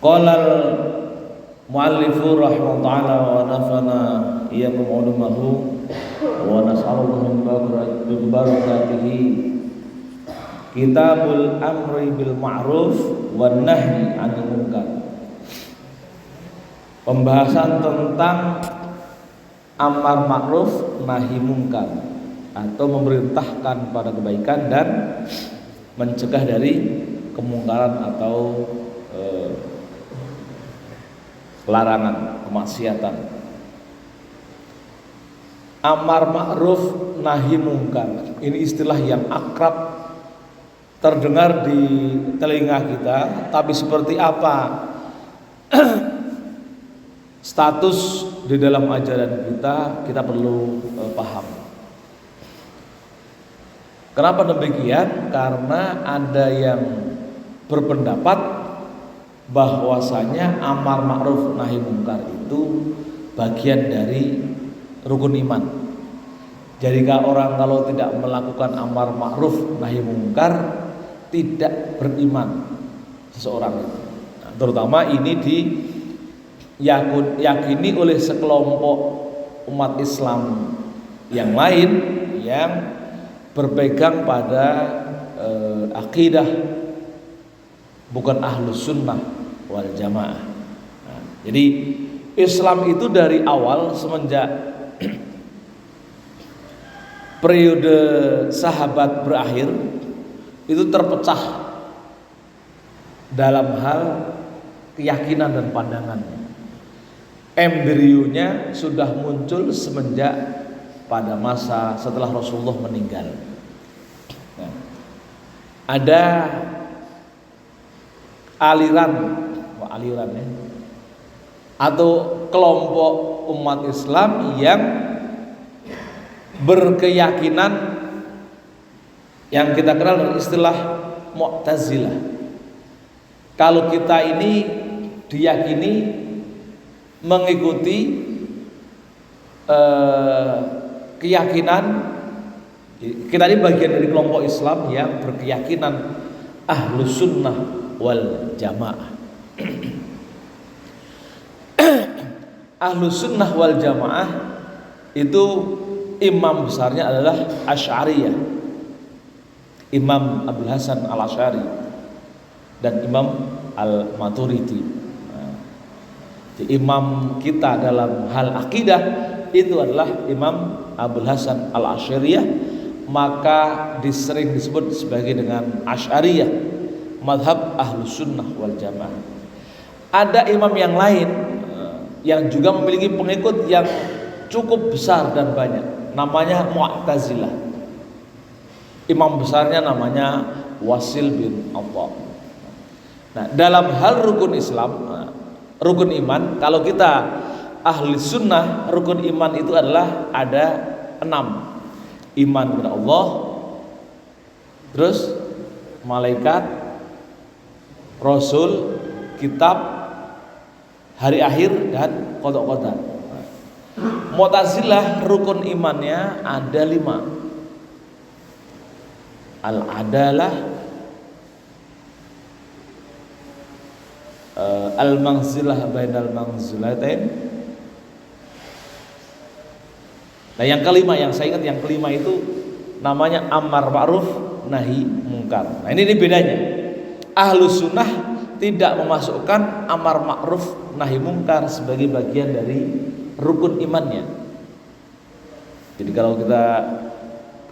Qala al-muallifu rahimahullah ta'ala wa nafana iyyakum ulumahu wa nas'aluhu min barakatihi. Kitabul amri bil ma'ruf wan nahyi 'anil munkar. Pembahasan tentang amar ma'ruf nahi munkar, atau memerintahkan pada kebaikan dan mencegah dari kemungkaran atau larangan, kemaksiatan. Amar ma'ruf nahi munkar, ini istilah yang akrab terdengar di telinga kita, tapi seperti apa status di dalam ajaran kita perlu paham. Kenapa demikian? Karena ada yang berpendapat bahwasanya amar ma'ruf nahi munkar itu bagian dari rukun iman. Jadi orang kalau tidak melakukan amar ma'ruf nahi munkar tidak beriman seseorang itu. Nah, terutama ini diyakini oleh sekelompok umat Islam yang lain yang berpegang pada akidah bukan ahlus sunnah wal jamaah. Nah, jadi Islam itu dari awal semenjak periode sahabat berakhir itu terpecah dalam hal keyakinan dan pandangan. Embrionya sudah muncul semenjak pada masa setelah Rasulullah meninggal. Nah, ada aliran ya, atau kelompok umat Islam yang berkeyakinan yang kita kenal dengan istilah Mu'tazilah. Kalau kita ini diyakini mengikuti keyakinan, kita ini bagian dari kelompok Islam yang berkeyakinan ahlus sunnah wal jamaah. Ahlus sunnah wal jamaah itu imam besarnya adalah Asy'ariyah, Imam Abdul Hasan al-Asy'ari dan Imam al-Maturidi. Imam kita dalam hal akidah itu adalah Imam Abdul Hasan al-Asy'ariyah, maka sering disebut sebagai dengan Asy'ariyah, madhab ahlus sunnah wal jamaah. Ada imam yang lain yang juga memiliki pengikut yang cukup besar dan banyak, namanya Mu'tazilah. Imam besarnya namanya Wasil bin Atha. Nah, dalam hal rukun Islam, rukun iman, kalau kita ahli sunnah, rukun iman itu adalah ada 6. Iman kepada Allah, terus malaikat, Rasul, kitab, hari akhir, dan qada qadar. Mu'tazilah rukun imannya ada 5. Al-adalah, al-manzilah bainal manzilatain. Nah, yang kelima, yang saya ingat yang kelima itu namanya amar ma'ruf nahi munkar. Nah, ini bedanya. Ahlus sunnah tidak memasukkan amar ma'ruf nahi munkar sebagai bagian dari rukun imannya. Jadi kalau kita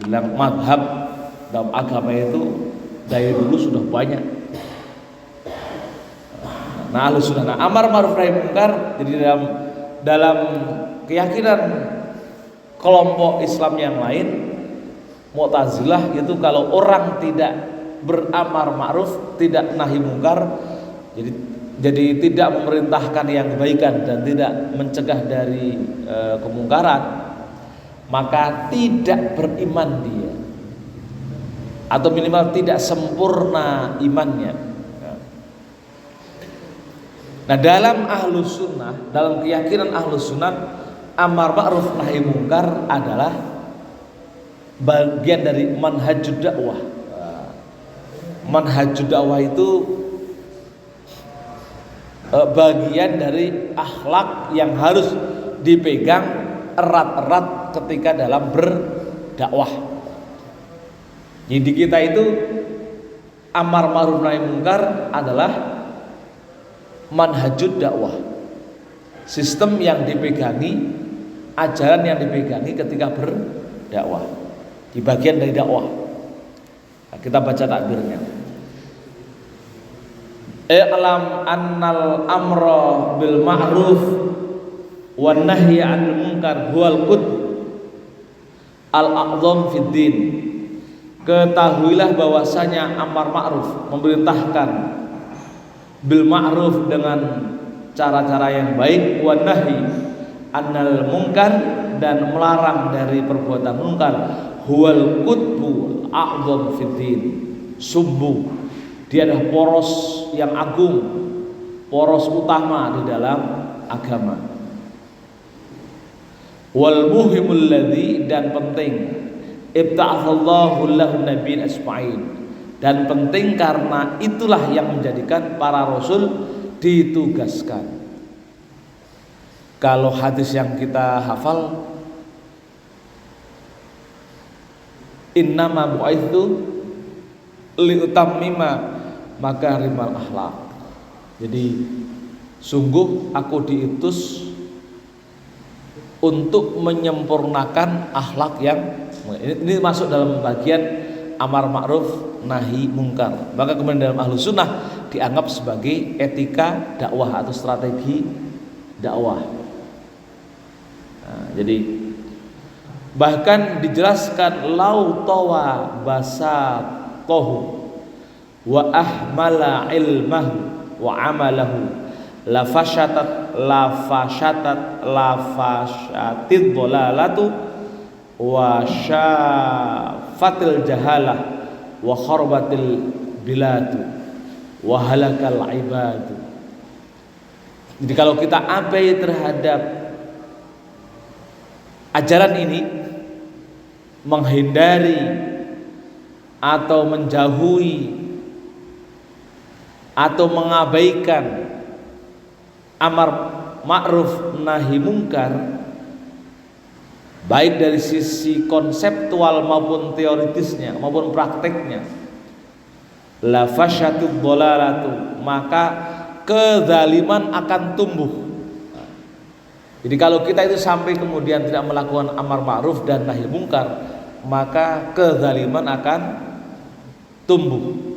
bilang madhab dalam agama itu dari dulu sudah banyak. Nah, ahlus sunnah, nah, amar ma'ruf nahi munkar, jadi dalam keyakinan kelompok Islam yang lain, Mu'tazilah itu kalau orang tidak beramar ma'ruf, tidak nahi munkar, jadi tidak memerintahkan yang kebaikan dan tidak mencegah dari kemungkaran, maka tidak beriman dia, atau minimal tidak sempurna imannya. Nah, dalam ahlus sunnah, dalam keyakinan ahlus sunnah, amar ma'ruf nahi munkar adalah bagian dari manhajud dakwah. Manhajud dakwah itu bagian dari akhlak yang harus dipegang erat-erat ketika dalam berdakwah. Jadi kita itu amar ma'ruf nahi mungkar adalah manhajud dakwah, sistem yang dipegangi, ajaran yang dipegangi ketika berdakwah, di bagian dari dakwah. Nah, kita baca takbirnya. I'lam annal amra bil ma'ruf wan nahyi 'anil munkar huwal qutb al-a'zam fid din. Ketahuilah bahwasanya amar ma'ruf, memerintahkan bil ma'ruf dengan cara-cara yang baik, wan nahyi 'anil munkar, dan melarang dari perbuatan munkar, huwal qutbu a'zam fid din. Sumbu, dia adalah poros yang agung, poros utama di dalam agama. Wal muhimul ladzi, dan penting, ibta'atsallahu lahu nabiyyin asma'in, dan penting karena itulah yang menjadikan para rasul ditugaskan. Kalau hadis yang kita hafal, innama bu'aitsu liutammima makarimal akhlak. Jadi sungguh aku diutus untuk menyempurnakan akhlak yang ini masuk dalam bagian amar ma'ruf nahi mungkar. Maka kemudian dalam ahlu sunnah dianggap sebagai etika dakwah atau strategi dakwah. Nah, jadi bahkan dijelaskan lau tawa basatohu wa ahmala ilmahu wa amalahu lafashatid dolalatu wa syafatil jahalah wa kharbatil biladu wa halakal ibadu. Jadi kalau kita abai terhadap ajaran ini, menghindari atau menjauhi atau mengabaikan amar ma'ruf nahi mungkar, baik dari sisi konseptual maupun teoritisnya maupun prakteknya, la fasyatud dhalalatu, maka kezaliman akan tumbuh. Jadi kalau kita itu sampai kemudian tidak melakukan amar ma'ruf dan nahi mungkar, maka kezaliman akan tumbuh.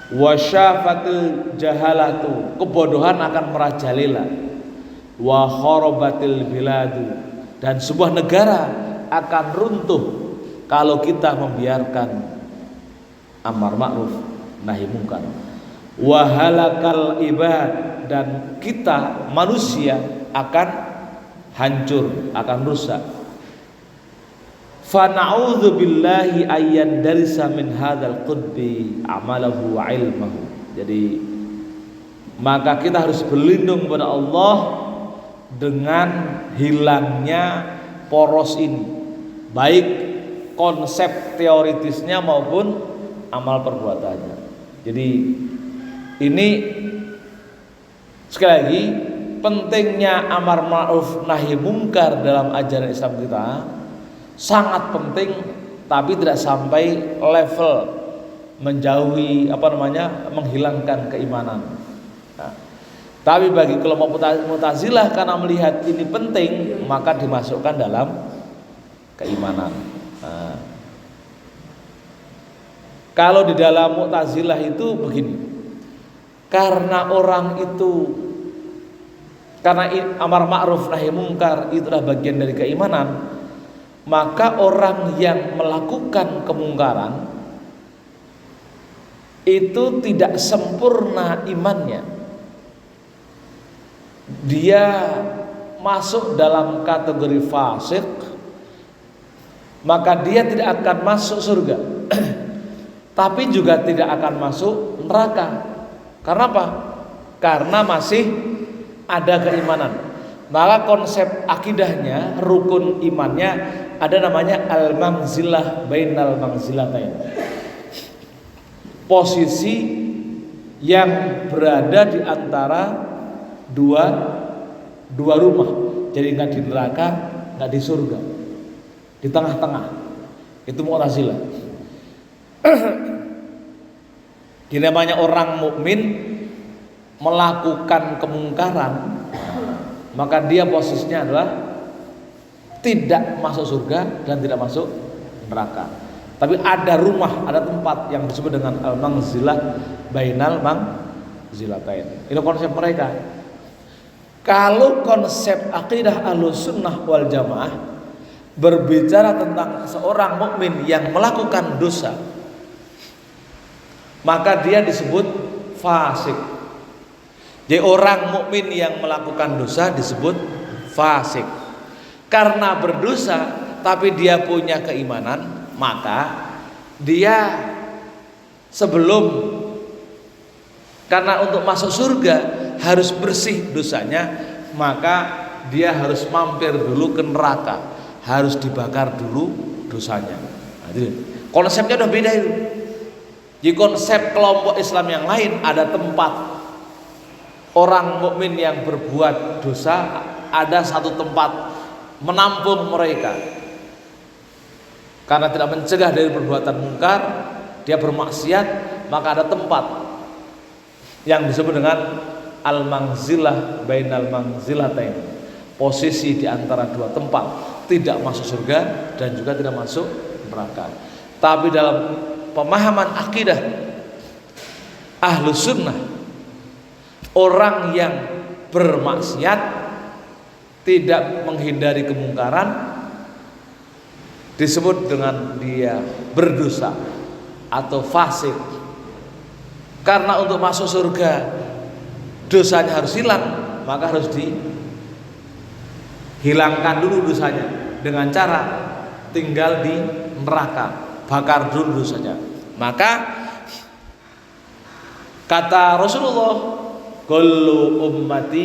Wasyafatil jahalatu, kebodohan akan merajalela. Wa kharabatil biladu, dan sebuah negara akan runtuh kalau kita membiarkan amar ma'ruf nahi mungkar. Wa halakal ibad, dan kita manusia akan hancur, akan rusak. Fa na'udzu billahi ayyan darisa min hadzal qutbi amalahu wa ilmahu. Jadi maka kita harus berlindung kepada Allah dengan hilangnya poros ini, baik konsep teoritisnya maupun amal perbuatannya. Jadi ini sekali lagi pentingnya amar ma'ruf nahi mungkar dalam ajaran Islam kita sangat penting, tapi tidak sampai level menjauhi menghilangkan keimanan. Nah, tapi bagi kelompok Mu'tazilah karena melihat ini penting, maka dimasukkan dalam keimanan. Nah, kalau di dalam Mu'tazilah itu begini, karena amar ma'ruf nahi mungkar itu adalah bagian dari keimanan, maka orang yang melakukan kemungkaran itu tidak sempurna imannya. Dia masuk dalam kategori fasik, maka dia tidak akan masuk surga, tapi juga tidak akan masuk neraka. Karena apa? Karena masih ada keimanan. Maka konsep akidahnya, rukun imannya ada namanya al-manzilah bainal manzilatain. Posisi yang berada di antara dua rumah. Jadi nggak di neraka, nggak di surga, di tengah-tengah. Itu Mu'tazilah. Jadi namanya orang mukmin melakukan kemungkaran, maka dia posisinya adalah tidak masuk surga dan tidak masuk neraka. Tapi ada rumah, ada tempat yang disebut dengan al-manzilah bainal manzilatain. Ini konsep mereka. Kalau konsep akidah Ahlussunnah wal Jamaah berbicara tentang seorang mukmin yang melakukan dosa, maka dia disebut fasik. Jadi orang mukmin yang melakukan dosa disebut fasik. Karena berdosa tapi dia punya keimanan, maka dia sebelum, karena untuk masuk surga harus bersih dosanya, maka dia harus mampir dulu ke neraka, harus dibakar dulu dosanya. Nah, konsepnya udah beda itu. Di konsep kelompok Islam yang lain ada tempat orang mukmin yang berbuat dosa, ada satu tempat menampung mereka. Karena tidak mencegah dari perbuatan mungkar, dia bermaksiat, maka ada tempat yang disebut dengan al-manzilah bainal manzilatain. Posisi di antara dua tempat, tidak masuk surga dan juga tidak masuk neraka. Tapi dalam pemahaman akidah Ahlussunnah, orang yang bermaksiat tidak menghindari kemungkaran disebut dengan dia berdosa atau fasik. Karena untuk masuk surga dosanya harus hilang, maka harus dihilangkan dulu dosanya dengan cara tinggal di neraka, bakar dulu dosanya. Maka kata Rasulullah, kullu ummati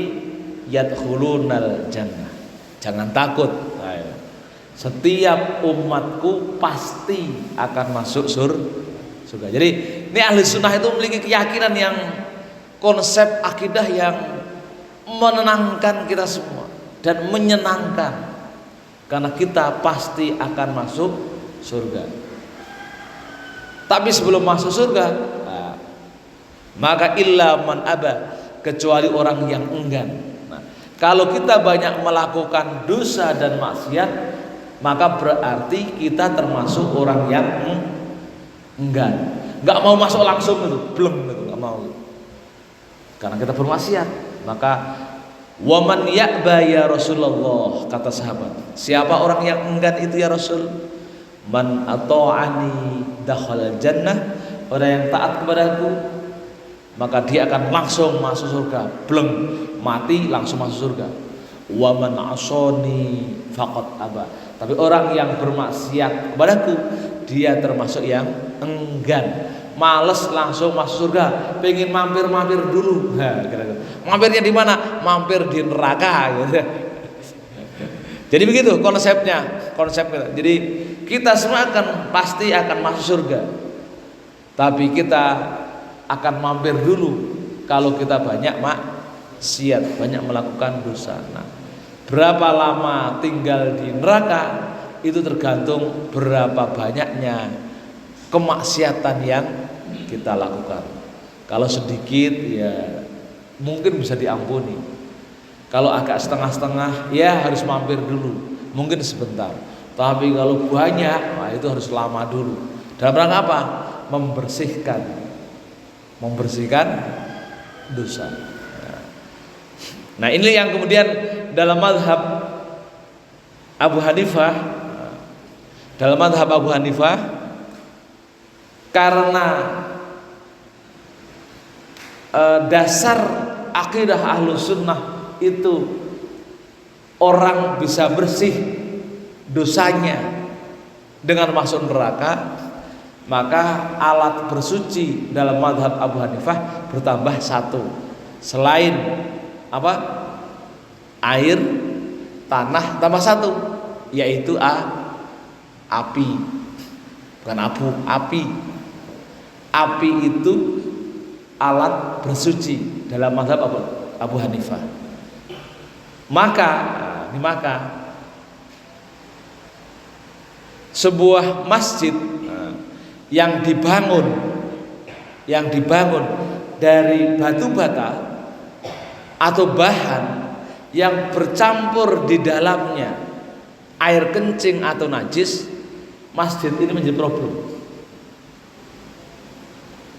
yadkhulunal jannah. Jangan takut, setiap umatku pasti akan masuk surga. Jadi ini ahli sunnah itu memiliki keyakinan yang konsep akidah yang menenangkan kita semua dan menyenangkan, karena kita pasti akan masuk surga. Tapi sebelum masuk surga, maka illa man aba, kecuali orang yang enggan. Nah, kalau kita banyak melakukan dosa dan maksiat, maka berarti kita termasuk orang yang enggan, nggak mau masuk langsung itu, belum itu, nggak mau. Karena kita bermaksiat, maka waman ya'ba ya Rasulullah, kata sahabat, siapa orang yang enggan itu ya Rasul? Man ata'ani dakhala jannah, orang yang taat kepadaku maka dia akan langsung masuk surga, belum mati langsung masuk surga. Wa man asani faqad aba, tapi orang yang bermaksiat kepadaku dia termasuk yang enggan, males langsung masuk surga, pengen mampir dulu. Mampirnya di mana? Mampir di neraka gitu. Jadi begitu konsepnya. Jadi kita semua pasti akan masuk surga, tapi kita akan mampir dulu kalau kita banyak maksiat, banyak melakukan dosa. Nah, berapa lama tinggal di neraka itu tergantung berapa banyaknya kemaksiatan yang kita lakukan. Kalau sedikit ya mungkin bisa diampuni. Kalau agak setengah-setengah ya harus mampir dulu, mungkin sebentar. Tapi kalau banyak, nah itu harus lama dulu. Dalam rangka apa? Membersihkan dosa. Nah, ini yang kemudian dalam mazhab Abu Hanifah, karena dasar akidah Ahlussunnah itu orang bisa bersih dosanya dengan masuk neraka, maka alat bersuci dalam mazhab Abu Hanifah bertambah satu, selain apa? Air, tanah, tambah satu, yaitu api. Bukan abu, api. Api itu alat bersuci dalam mazhab Abu Hanifah. Maka sebuah masjid yang dibangun dari batu bata atau bahan yang bercampur di dalamnya air kencing atau najis, masjid ini menjadi problem.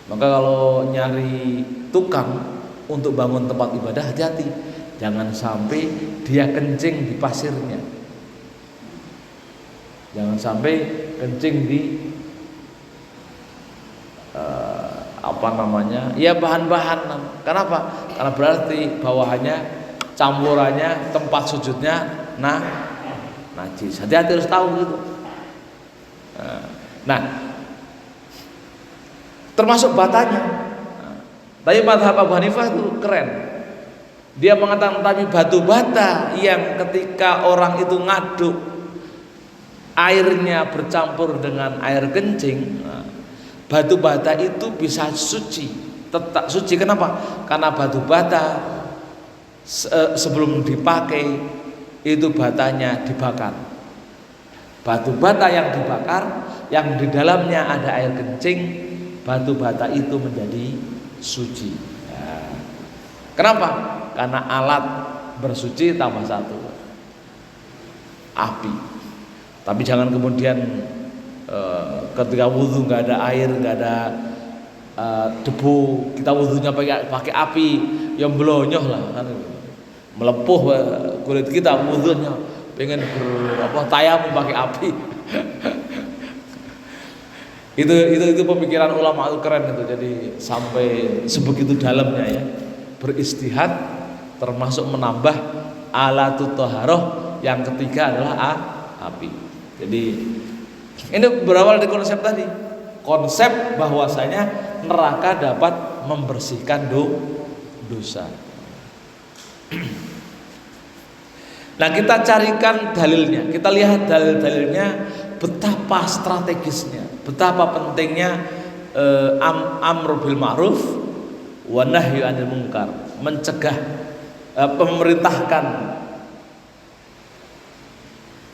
Maka kalau nyari tukang untuk bangun tempat ibadah, hati-hati, jangan sampai dia kencing di pasirnya, jangan sampai kencing di bahan-bahan. Kenapa? Karena berarti bawahannya, campurannya, tempat sujudnya najis. Hati-hati, harus tahu gitu. Nah, termasuk batanya. Tapi mazhab Abu Hanifah itu keren. Dia mengatakan tapi batu bata yang ketika orang itu ngaduk airnya bercampur dengan air kencing, batu bata itu bisa suci, tetap suci. Kenapa? Karena batu bata sebelum dipakai itu batanya dibakar. Batu bata yang dibakar, yang di dalamnya ada air kencing, batu bata itu menjadi suci. Kenapa? Karena alat bersuci tambah satu, api. Tapi jangan kemudian ketika wudhu nggak ada air, nggak ada debu, kita wudhunya pakai api, yang belonyoh lah kan, melepuh kulit kita wudhunya, pengen tayamum pakai api. itu pemikiran ulama itu keren itu. Jadi sampai sebegitu dalamnya ya beristihad, termasuk menambah alatut thaharah. Yang ketiga adalah api. Jadi ini berawal dari konsep tadi, konsep bahwasanya neraka dapat membersihkan dosa. Nah, kita carikan dalilnya, kita lihat dalil-dalilnya, betapa strategisnya, betapa pentingnya amr bil ma'ruf wa nahyi 'anil munkar, mencegah, memerintahkan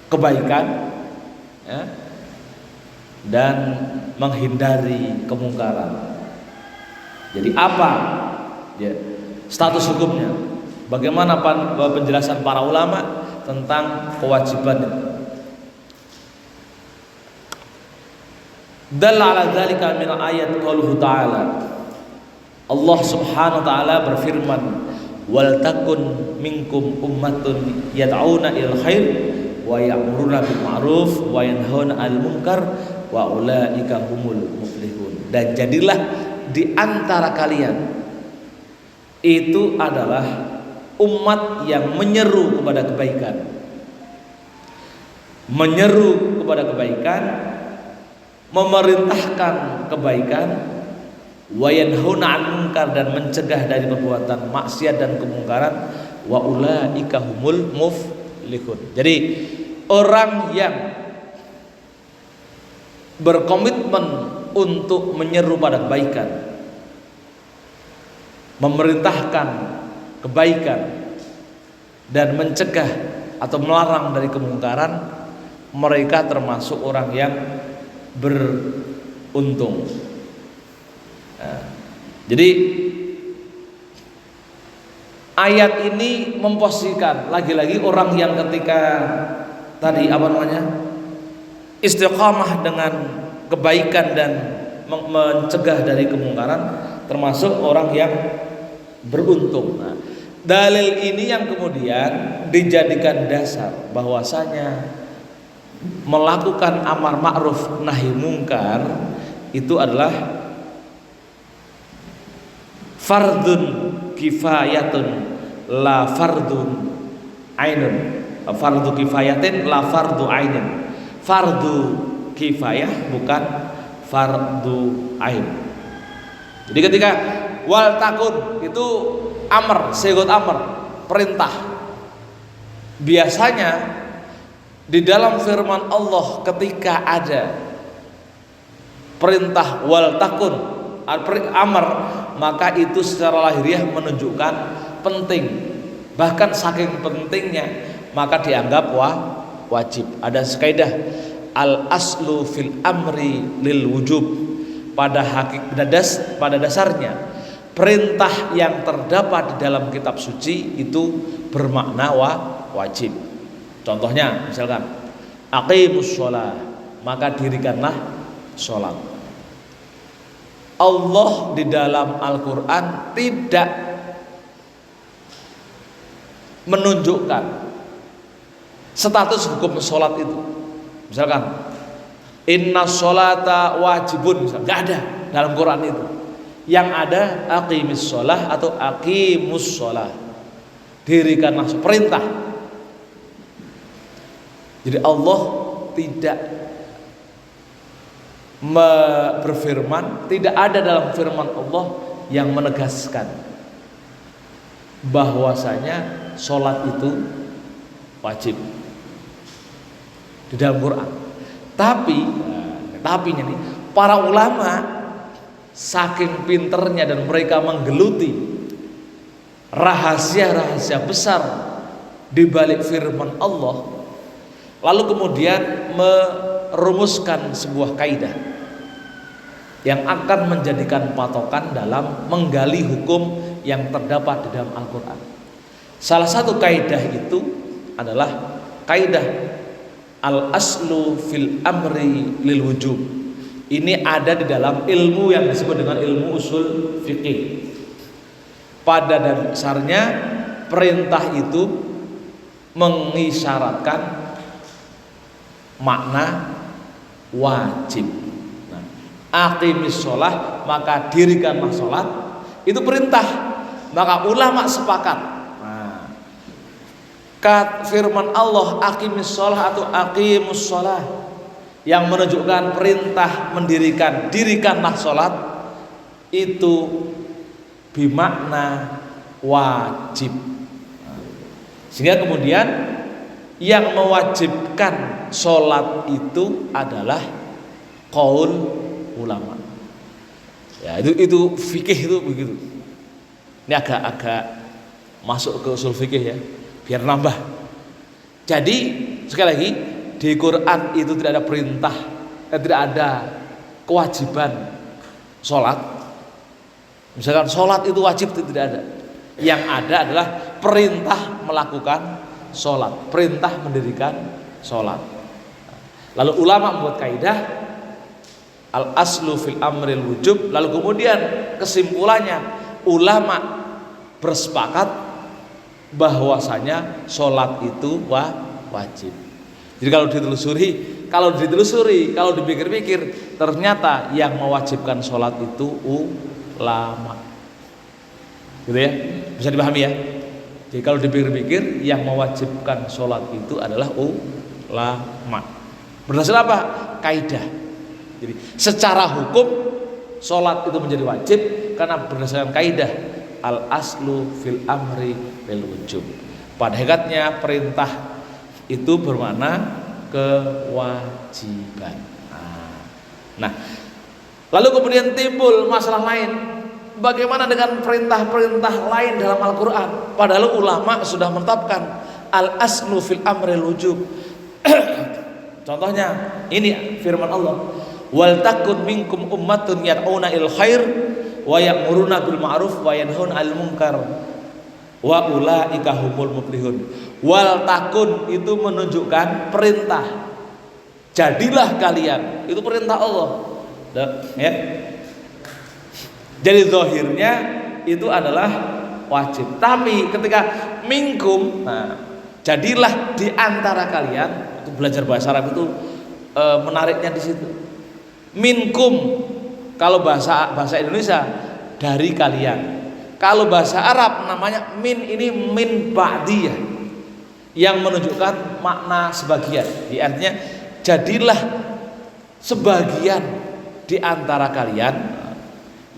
kebaikan ya, dan menghindari kemungkaran. Jadi apa ya status hukumnya? Bagaimana penjelasan para ulama tentang kewajiban itu? Dalla ala dzalika min ayat qauluhu ta'ala. Allah Subhanahu wa taala berfirman, "Wal takun minkum ummatun yad'una ilal khair wa ya'muruna bil ma'ruf wa yanhauna 'anil munkar wa ulaika humul muflihun." Dan jadilah di antara kalian itu adalah umat yang menyeru kepada kebaikan, memerintahkan kebaikan, wa yanhauna 'anil munkar, dan mencegah dari perbuatan maksiat dan kemungkaran, wa ulaika humul muflihun. Jadi orang yang berkomitmen untuk menyeru pada kebaikan, memerintahkan kebaikan, dan mencegah atau melarang dari kemungkaran, mereka termasuk orang yang beruntung. Nah, jadi ayat ini memposisikan lagi-lagi orang yang ketika tadi istiqamah dengan kebaikan dan mencegah dari kemungkaran, termasuk orang yang beruntung. Nah, dalil ini yang kemudian dijadikan dasar bahwasanya melakukan amar ma'ruf nahi mungkar itu adalah fardun kifayatun la fardun ainun. Fardu kifayatin la fardu ainin. Fardu kifayah bukan fardu ain. Jadi ketika wal takun itu amr, segot amr, perintah. Biasanya di dalam firman Allah ketika ada perintah wal takun, amr, maka itu secara lahiriah menunjukkan penting. Bahkan saking pentingnya maka dianggap wajib. Ada kaidah al aslu fil amri lil wujub. Pada dasarnya perintah yang terdapat di dalam kitab suci itu bermakna wajib. Contohnya misalkan aqimus shalah, maka dirikanlah sholat. Allah di dalam Al-Quran tidak menunjukkan status hukum sholat itu. Misalkan inna sholata wajibun, misalkan, nggak ada dalam Quran itu. Yang ada aqimis sholah atau aqimus sholah, dirikanlah perintah. Jadi Allah tidak berfirman, tidak ada dalam firman Allah yang menegaskan bahwasanya sholat itu wajib di dalam Quran. Tapi nih, para ulama saking pinternya dan mereka menggeluti rahasia-rahasia besar di balik firman Allah, lalu kemudian merumuskan sebuah kaidah yang akan menjadikan patokan dalam menggali hukum yang terdapat di dalam Al-Quran. Salah satu kaidah itu adalah kaidah al-aslu fil amri lil wujub. Ini ada di dalam ilmu yang disebut dengan ilmu usul fikih. Pada dasarnya perintah itu mengisyaratkan makna wajib. Nah, aqimis sholah, maka dirikanlah sholat, itu perintah. Maka ulama sepakat. Nah, firman Allah aqimis sholah atau aqimus sholah yang menunjukkan perintah dirikanlah sholat, itu bimakna wajib. Sehingga kemudian yang mewajibkan sholat itu adalah qaul ulama. Ya, itu fikih itu begitu. Ini agak masuk ke usul fikih ya, biar nambah. Jadi sekali lagi di Quran itu tidak ada perintah, tidak ada kewajiban sholat. Misalkan sholat itu wajib, itu tidak ada. Yang ada adalah perintah melakukan sholat, perintah mendirikan sholat. Lalu ulama membuat kaidah al aslu fil amril wujub. Lalu kemudian kesimpulannya ulama bersepakat bahwasanya sholat itu wajib. Jadi kalau ditelusuri, kalau dipikir-pikir, ternyata yang mewajibkan sholat itu ulama. Gitu ya, bisa dipahami ya. Jadi kalau dipikir-pikir, yang mewajibkan sholat itu adalah ulama. Berdasarkan apa? Kaidah. Jadi secara hukum sholat itu menjadi wajib karena berdasarkan kaidah al aslu fil amri lil wujub. Pada hakikatnya perintah itu bermakna kewajiban. Nah, lalu kemudian timbul masalah lain. Bagaimana dengan perintah-perintah lain dalam Al-Quran? Padahal ulama sudah menetapkan al aslu fil amril wujub. Contohnya ini firman Allah, wal takun minkum ummatun yad'una il khair wa ya'muruna bil ma'ruf wa yanhauna 'anil munkar wa ulaika humul muflihun. Wal takun itu menunjukkan perintah. Jadilah kalian, itu perintah Allah. Ya. Jadi zahirnya itu adalah wajib. Tapi ketika minkum, jadilah di antara kalian, itu belajar bahasa Arab itu menariknya di situ. Minkum kalau bahasa Indonesia dari kalian. Kalau bahasa Arab namanya min, ini min ba'diyah yang menunjukkan makna sebagian. Artinya jadilah sebagian di antara kalian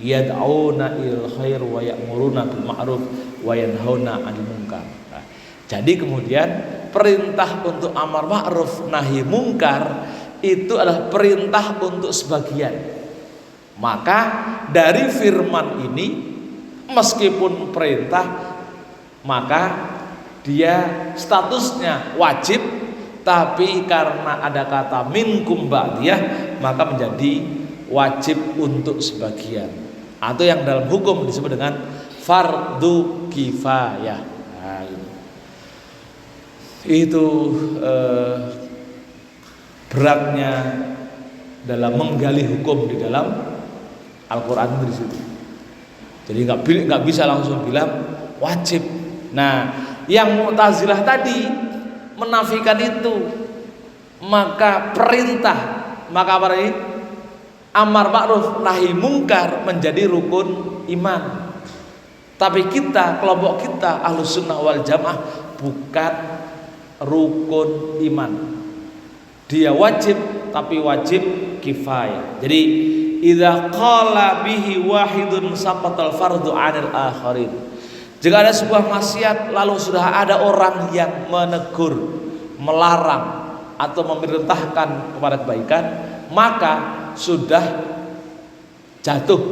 yad'una il khair wa ya'muruna bil ma'ruf wa yanhauna 'anil munkar. Jadi kemudian perintah untuk amar ma'ruf nahi munkar itu adalah perintah untuk sebagian. Maka dari firman ini Meskipun perintah, maka dia statusnya wajib, tapi karena ada kata minkum ba'diyah, maka menjadi wajib untuk sebagian, atau yang dalam hukum disebut dengan fardu kifayah. Nah, itu beratnya dalam menggali hukum di dalam Al-Quran di situ. Jadi nggak bisa langsung bilang wajib. Nah, yang Mu'tazilah tadi menafikan itu, maka perintah, maka apa ini? Amar ma'ruf nahi mungkar menjadi rukun iman. Tapi kita, kelompok kita Ahlus Sunnah wal Jamaah, bukan rukun iman. Dia wajib, tapi wajib kifayah. Jadi idza qala bihi wahidun saqatal fardu 'anil akharin. Jika ada sebuah maksiat lalu sudah ada orang yang menegur, melarang atau memerintahkan kepada kebaikan, maka sudah jatuh,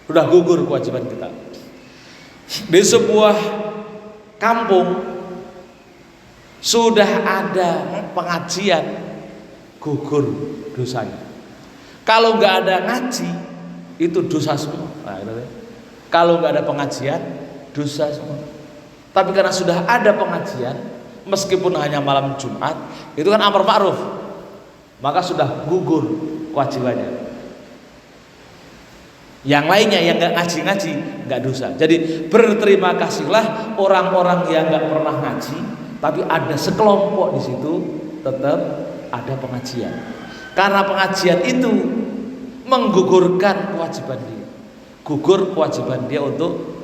sudah gugur kewajiban kita. Di sebuah kampung sudah ada pengajian, gugur dosanya. Kalau nggak ada ngaji, itu dosa semua. Nah, kalau nggak ada pengajian, dosa semua. Tapi karena sudah ada pengajian, meskipun hanya malam Jumat, itu kan amar ma'ruf, maka sudah gugur kewajibannya. Yang lainnya yang nggak ngaji-ngaji nggak dosa. Jadi berterima kasihlah orang-orang yang nggak pernah ngaji, tapi ada sekelompok di situ tetap ada pengajian. Karena pengajian itu menggugurkan kewajiban dia, gugur kewajiban dia untuk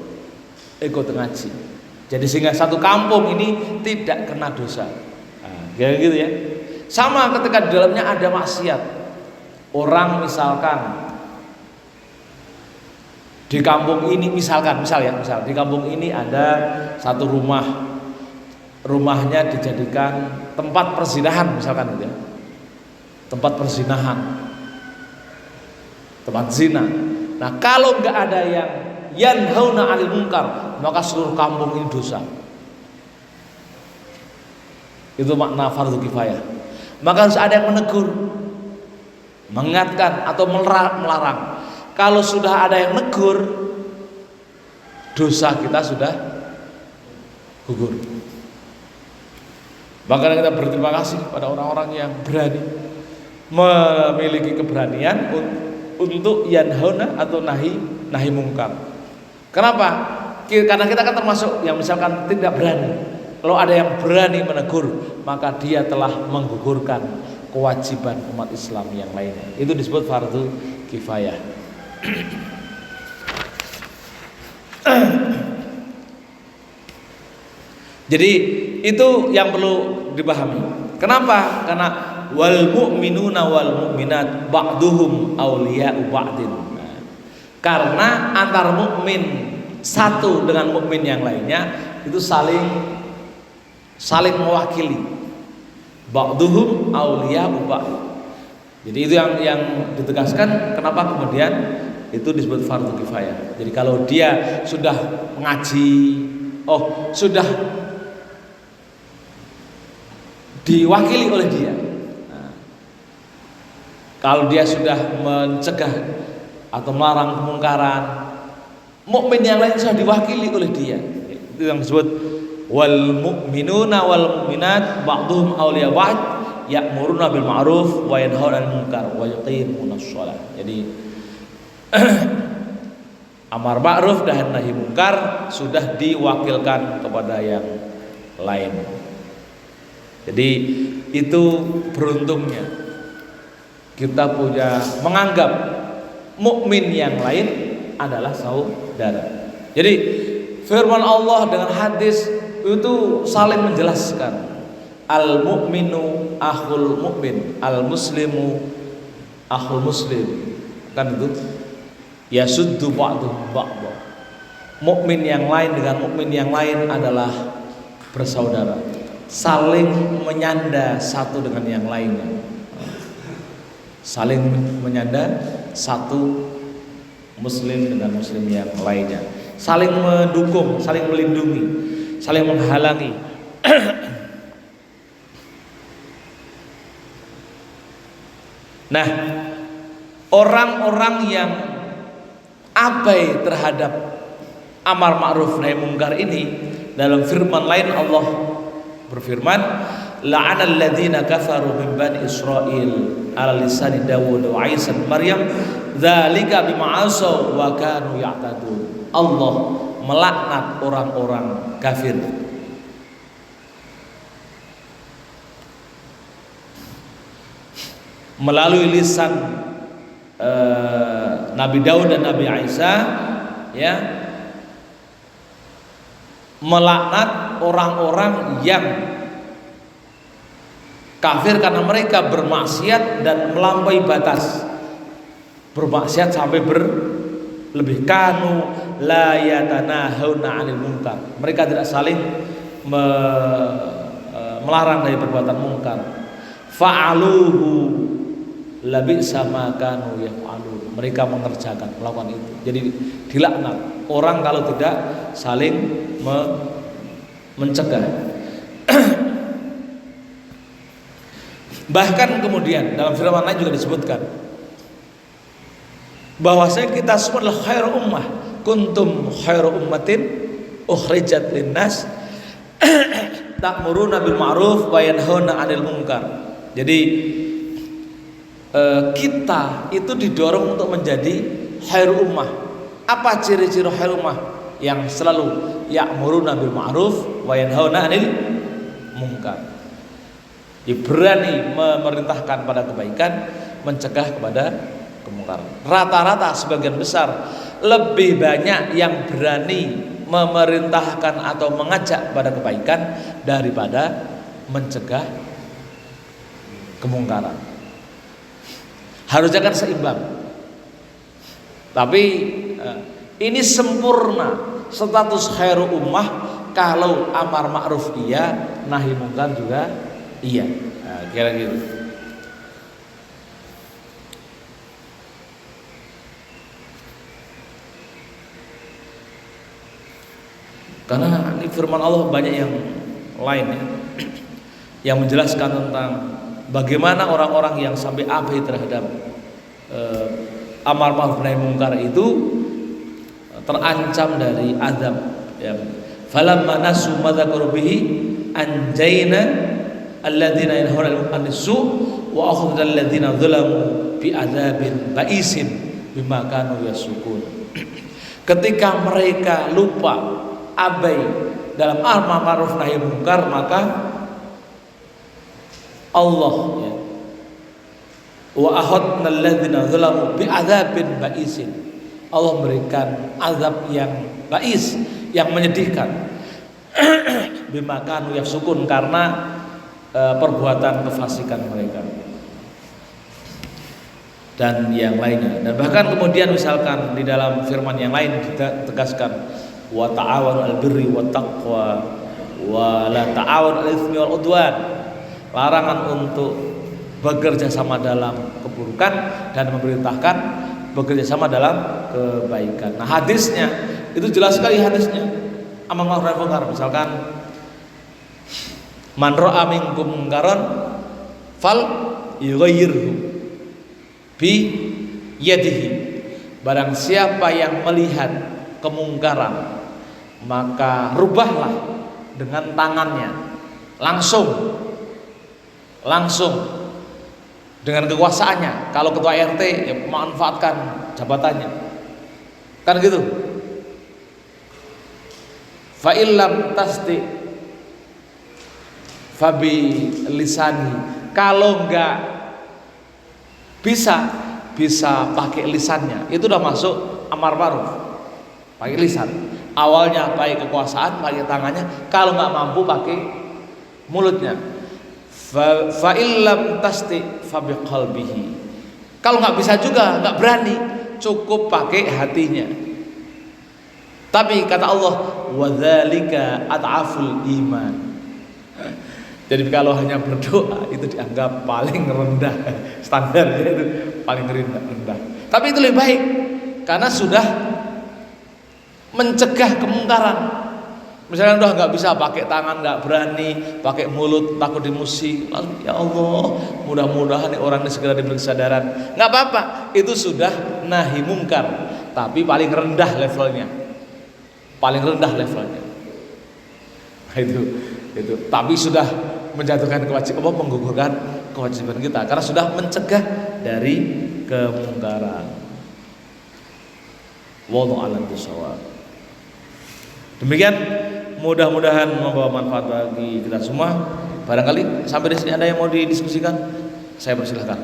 ikut ngaji. Jadi sehingga satu kampung ini tidak kena dosa. Nah, gitu ya. Sama ketika di dalamnya ada maksiat. Orang misalkan di kampung ini misal di kampung ini ada satu rumahnya dijadikan tempat perzinahan misalkan gitu ya. Tempat perzinahan, tempat zina. Nah, kalau nggak ada yang yanhauna 'anil munkar, maka seluruh kampung ini dosa. Itu makna fardu kifayah. Maka harus ada yang menegur, mengingatkan atau melarang. Kalau sudah ada yang menegur, dosa kita sudah gugur. Bahkan kita berterima kasih pada orang-orang yang berani, memiliki keberanian untuk yanhauna atau nahi mungkar. Kenapa? Karena kita kan termasuk yang misalkan tidak berani. Kalau ada yang berani menegur, maka dia telah menggugurkan kewajiban umat Islam yang lainnya. Itu disebut fardu kifayah. Jadi itu yang perlu dipahami. Kenapa? Karena wal mu'minuna wal mu'minat ba'duhum awliya'u ba'din. Nah, karena antar mukmin satu dengan mukmin yang lainnya itu saling mewakili. Ba'duhum awliya'u ba'din. Jadi itu yang ditegaskan kenapa kemudian itu disebut fardu kifayah. Jadi kalau dia sudah mengaji, sudah diwakili oleh dia. Kalau dia sudah mencegah atau melarang kemungkaran, mukmin yang lain sudah diwakili oleh dia. Itu yang disebut wal mu'minuna wal mu'minat ba'dhum awliya ba'd ya'muruna bil ma'ruf wa yanhauna 'anil munkar wa yuqimunas shalah. Jadi amar ma'ruf dan nahi munkar sudah diwakilkan kepada yang lain. Jadi itu beruntungnya kita punya menganggap mukmin yang lain adalah saudara. Jadi firman Allah dengan hadis itu saling menjelaskan. Al mu'minu akhul mu'min, al muslimu akhul muslim. Kan itu yasuddu ba'duhum ba'dha. Mukmin yang lain dengan mukmin yang lain adalah bersaudara, saling menyanda satu dengan yang lainnya. Saling menyanda satu muslim dengan muslim yang lainnya, saling mendukung, saling melindungi, saling menghalangi. Nah, orang-orang yang abai terhadap amar ma'ruf nahi mungkar ini, dalam firman lain Allah berfirman, la'anal ladzina kafaru min bani Israil ala lisani Dawud wa Isa bin Maryam dzalika bima asaw wa kanu ya'tadun. Allah melaknat orang-orang kafir melalui lisan Nabi Daud dan Nabi Isa, ya, melaknat orang-orang yang kafir karena mereka bermaksiat dan melampaui batas, bermaksiat sampai berlebih. Kanu la yatanahuna 'anil munkar, mereka tidak saling melarang dari perbuatan mungkar. Fa'aluhu labi sama kanu yaf'alun, mereka mengerjakan, melakukan itu. Jadi dilaknat orang kalau tidak saling mencegah. Bahkan kemudian dalam firman lain juga disebutkan bahwasanya kita semua adalah khairu ummah, kuntum khairu ummatin ukhrijat linnas ta'muruna bil ma'ruf wa yanhauna 'anil munkar. Jadi kita itu didorong untuk menjadi khairu ummah. Apa ciri-ciri khairu ummah? Yang selalu ya'muruna bil ma'ruf wa yanhauna 'anil munkar. Berani memerintahkan pada kebaikan, mencegah kepada kemungkaran. Rata-rata sebagian besar lebih banyak yang berani memerintahkan atau mengajak pada kebaikan daripada mencegah kemungkaran. Harusnya kan seimbang. Tapi ini sempurna status khairu ummah kalau amar ma'ruf iya, nahi mungkar juga iya. Nah, kira gitu. Karena ini firman Allah banyak yang lain ya, yang menjelaskan tentang bagaimana orang-orang yang sampai abai terhadap amar ma'ruf nahi mungkar itu terancam dari azab, ya. Falamma nasu ma dzakaru bihi anjayna alladzina yanhauna 'anil su' wa akhadna alladzina dzalamu bi adzabin ba'isin bima kanu yasukun. Ketika mereka lupa, abai dalam amar ma'ruf nahi mungkar, maka Allah, ya, wa akhadna alladzina dzalamu bi adzabin ba'isin, Allah memberikan azab yang ba'is, yang menyedihkan bima kanu yasukun, karena perbuatan kefasikan mereka dan yang lainnya. Dan bahkan kemudian misalkan di dalam firman yang lain ditegaskan wa ta'awanu 'alal birri wat taqwa wa la ta'awanu 'alal itsmi wal 'udwan, larangan untuk bekerja sama dalam keburukan dan memerintahkan bekerja sama dalam kebaikan. Nah, hadisnya itu jelas sekali hadisnya. Amar ma'ruf nahi mungkar, misalkan man ra'a minkum munkaran fal yughayyirhu bi yadihi, barang siapa yang melihat kemungkaran maka rubahlah dengan tangannya, langsung dengan kekuasaannya. Kalau ketua RT ya manfaatkan jabatannya, kan gitu. Fa illam tasdi fabi lisani, kalau enggak bisa pakai lisannya, itu udah masuk amar ma'ruf, pakai lisan. Awalnya pakai kekuasaan, pakai tangannya, kalau enggak mampu pakai mulutnya. Fa illam tasti fa biqalbihi, kalau nggak bisa juga, nggak berani, cukup pakai hatinya. Tapi kata Allah, wadzalika ad'aful iman. Jadi kalau hanya berdoa itu dianggap paling rendah, standarnya itu paling rendah. Tapi itu lebih baik karena sudah mencegah kemungkaran. Misalnya udah nggak bisa pakai tangan, nggak berani pakai mulut, takut dimusi, lalu ya Allah, mudah-mudahan nih orang ini segera diberi kesadaran. Nggak apa-apa, itu sudah nahi mungkar, tapi paling rendah levelnya, Nah, itu. Tapi sudah menjatuhkan kewajiban, menggugurkan kewajiban kita, karena sudah mencegah dari kemungkaran. Wallahu a'lam bishawab. Demikian, mudah-mudahan membawa manfaat bagi kita semua. Barangkali sampai di sini ada yang mau didiskusikan, saya persilahkan.